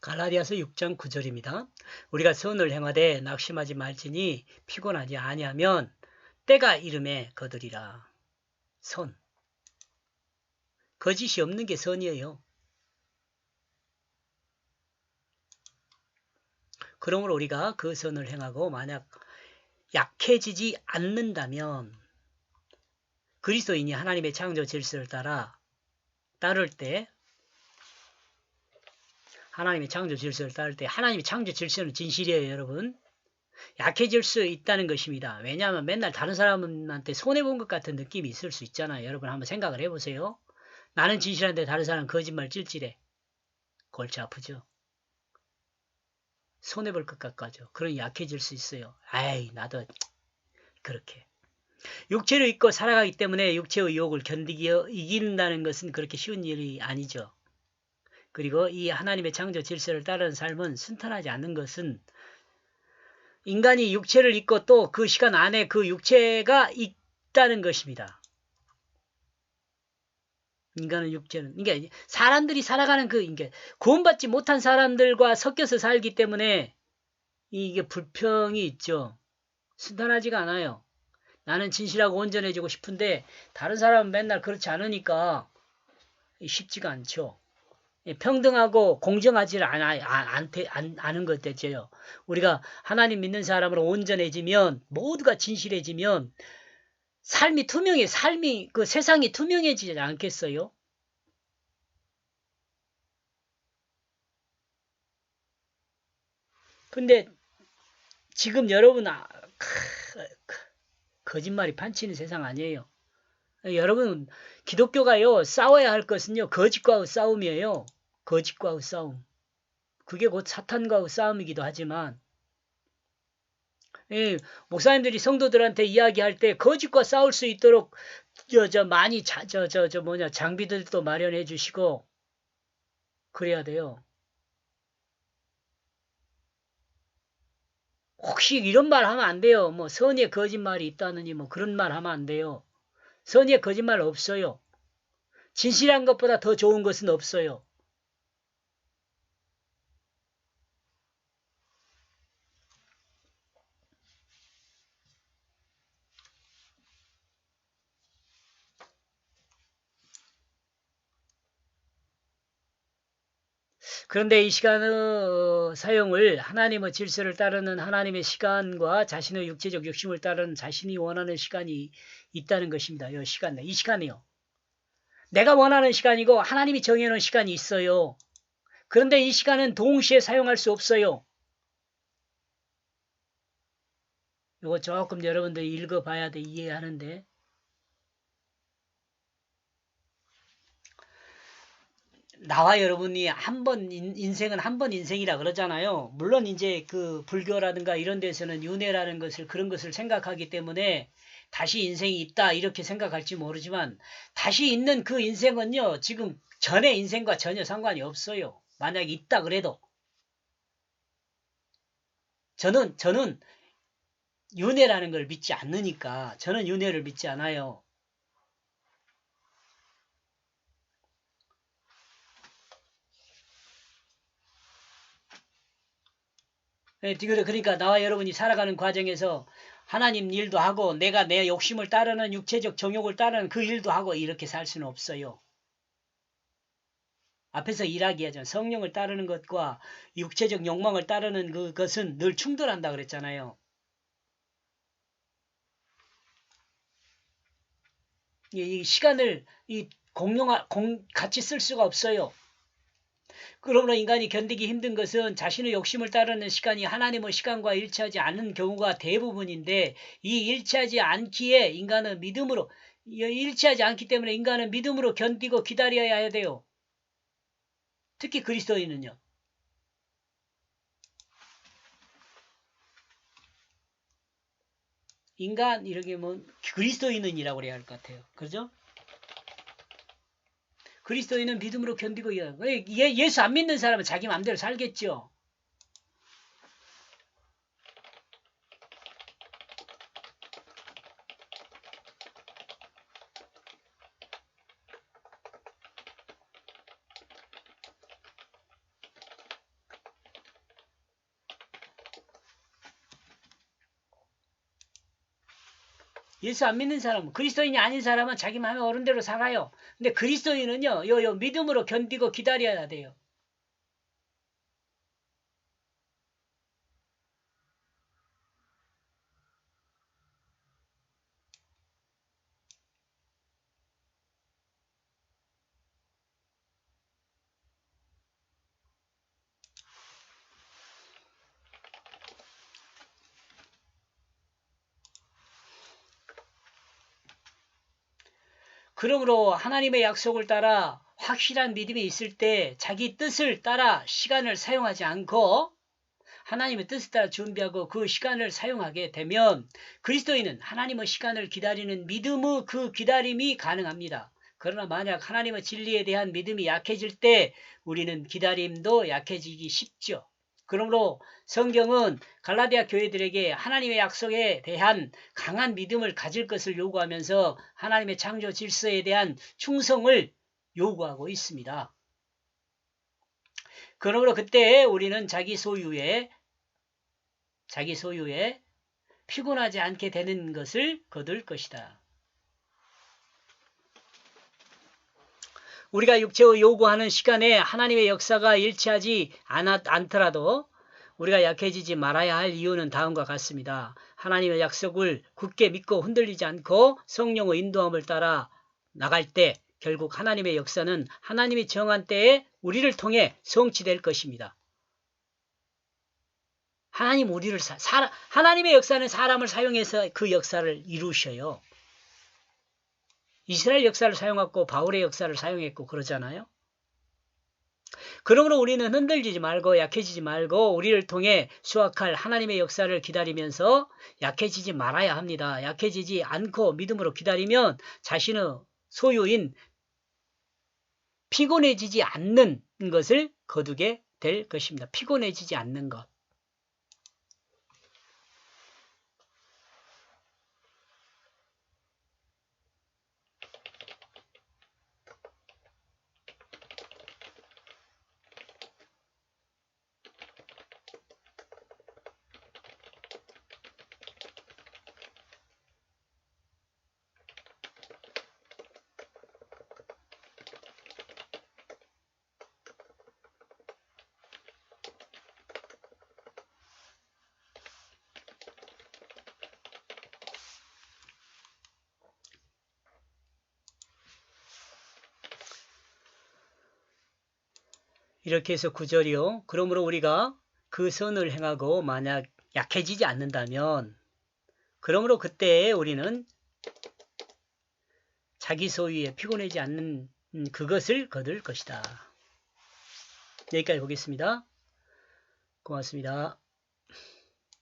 갈라디아서 6장 9절입니다. 우리가 선을 행하되 낙심하지 말지니 피곤하지 아니하면 때가 이름에 거두리라. 선. 거짓이 없는 게 선이에요. 그러므로 우리가 그 선을 행하고 만약 약해지지 않는다면 그리스도인이 하나님의 창조 질서를 따를 때 하나님의 창조 질서를 따를 때 하나님의 창조 질서는 진실이에요, 여러분. 약해질 수 있다는 것입니다. 왜냐하면 맨날 다른 사람한테 손해본 것 같은 느낌이 있을 수 있잖아요. 여러분 한번 생각을 해보세요. 나는 진실한데 다른 사람은 거짓말 찔찔해. 골치 아프죠. 손해볼 것 같죠. 그러니 약해질 수 있어요. 아이 나도 그렇게. 육체를 입고 살아가기 때문에 육체의 유혹을 이긴다는 것은 그렇게 쉬운 일이 아니죠. 그리고 이 하나님의 창조 질서를 따르는 삶은 순탄하지 않는 것은 인간이 육체를 입고 또 그 시간 안에 그 육체가 있다는 것입니다. 인간은 육체는 그러니까 사람들이 살아가는 이게 구원받지 못한 사람들과 섞여서 살기 때문에 이게 불평이 있죠. 순탄하지가 않아요. 나는 진실하고 온전해지고 싶은데 다른 사람은 맨날 그렇지 않으니까 쉽지가 않죠. 평등하고 공정하지 않은 것 대체요. 우리가 하나님 믿는 사람으로 온전해지면 모두가 진실해지면 삶이 그 세상이 투명해지지 않겠어요? 근데 지금 여러분 거짓말이 판치는 세상 아니에요. 여러분 기독교가요 싸워야 할 것은요 거짓과의 싸움이에요. 거짓과의 싸움. 그게 곧 사탄과의 싸움이기도 하지만 목사님들이 성도들한테 이야기할 때 거짓과 싸울 수 있도록 많이 장비들도 마련해 주시고 그래야 돼요. 혹시 이런 말 하면 안 돼요. 뭐 선의의 거짓말이 있다느니 뭐 그런 말 하면 안 돼요. 선의의 거짓말 없어요. 진실한 것보다 더 좋은 것은 없어요. 그런데 이 시간의 사용을 하나님의 질서를 따르는 하나님의 시간과 자신의 육체적 욕심을 따르는 자신이 원하는 시간이 있다는 것입니다. 이 시간이요. 내가 원하는 시간이고 하나님이 정해놓은 시간이 있어요. 그런데 이 시간은 동시에 사용할 수 없어요. 이거 조금 여러분들 읽어봐야 돼 이해하는데 나와 여러분이 인생은 한 번 인생이라 그러잖아요. 물론 이제 그 불교라든가 이런 데서는 윤회라는 그런 것을 생각하기 때문에 다시 인생이 있다 이렇게 생각할지 모르지만 다시 있는 그 인생은요 지금 전의 인생과 전혀 상관이 없어요. 만약에 있다 그래도 저는 윤회라는 걸 믿지 않으니까 저는 윤회를 믿지 않아요. 그러니까 나와 여러분이 살아가는 과정에서 하나님 일도 하고 내가 내 욕심을 따르는 육체적 정욕을 따르는 그 일도 하고 이렇게 살 수는 없어요. 앞에서 이야기하잖아요. 성령을 따르는 것과 육체적 욕망을 따르는 그것은 늘 충돌한다 그랬잖아요. 이 시간을 같이 쓸 수가 없어요. 그러므로 인간이 견디기 힘든 것은 자신의 욕심을 따르는 시간이 하나님의 시간과 일치하지 않는 경우가 대부분인데 이 일치하지 않기에 인간은 믿음으로 일치하지 않기 때문에 인간은 믿음으로 견디고 기다려야 돼요. 특히 그리스도인은요. 인간 이렇게 뭐 그리스도인은이라고 그래야 할 것 같아요. 그죠? 그리스도인은 믿음으로 견디고 예수 안 믿는 사람은 자기 마음대로 살겠죠. 예수 안 믿는 사람은, 그리스도인이 아닌 사람은 자기 마음에 어른대로 살아요. 근데 그리스도인은요, 요 믿음으로 견디고 기다려야 돼요. 그러므로 하나님의 약속을 따라 확실한 믿음이 있을 때 자기 뜻을 따라 시간을 사용하지 않고 하나님의 뜻을 따라 준비하고 그 시간을 사용하게 되면 그리스도인은 하나님의 시간을 기다리는 믿음의 그 기다림이 가능합니다. 그러나 만약 하나님의 진리에 대한 믿음이 약해질 때 우리는 기다림도 약해지기 쉽죠. 그러므로 성경은 갈라디아 교회들에게 하나님의 약속에 대한 강한 믿음을 가질 것을 요구하면서 하나님의 창조 질서에 대한 충성을 요구하고 있습니다. 그러므로 그때 우리는 자기 소유에 피곤하지 않게 되는 것을 거둘 것이다. 우리가 육체의 요구하는 시간에 하나님의 역사가 일치하지 않더라도 우리가 약해지지 말아야 할 이유는 다음과 같습니다. 하나님의 약속을 굳게 믿고 흔들리지 않고 성령의 인도함을 따라 나갈 때 결국 하나님의 역사는 하나님이 정한 때에 우리를 통해 성취될 것입니다. 하나님의 역사는 사람을 사용해서 그 역사를 이루셔요. 이스라엘 역사를 사용했고 바울의 역사를 사용했고 그러잖아요. 그러므로 우리는 흔들리지 말고 약해지지 말고 우리를 통해 수확할 하나님의 역사를 기다리면서 약해지지 말아야 합니다. 약해지지 않고 믿음으로 기다리면 자신의 소유인 피곤해지지 않는 것을 거두게 될 것입니다. 피곤해지지 않는 것. 이렇게 해서 9절이요. 그러므로 우리가 그 선을 행하고 만약 약해지지 않는다면 그러므로 그때 우리는 자기 소유에 피곤하지 않는 그것을 거둘 것이다. 여기까지 보겠습니다. 고맙습니다.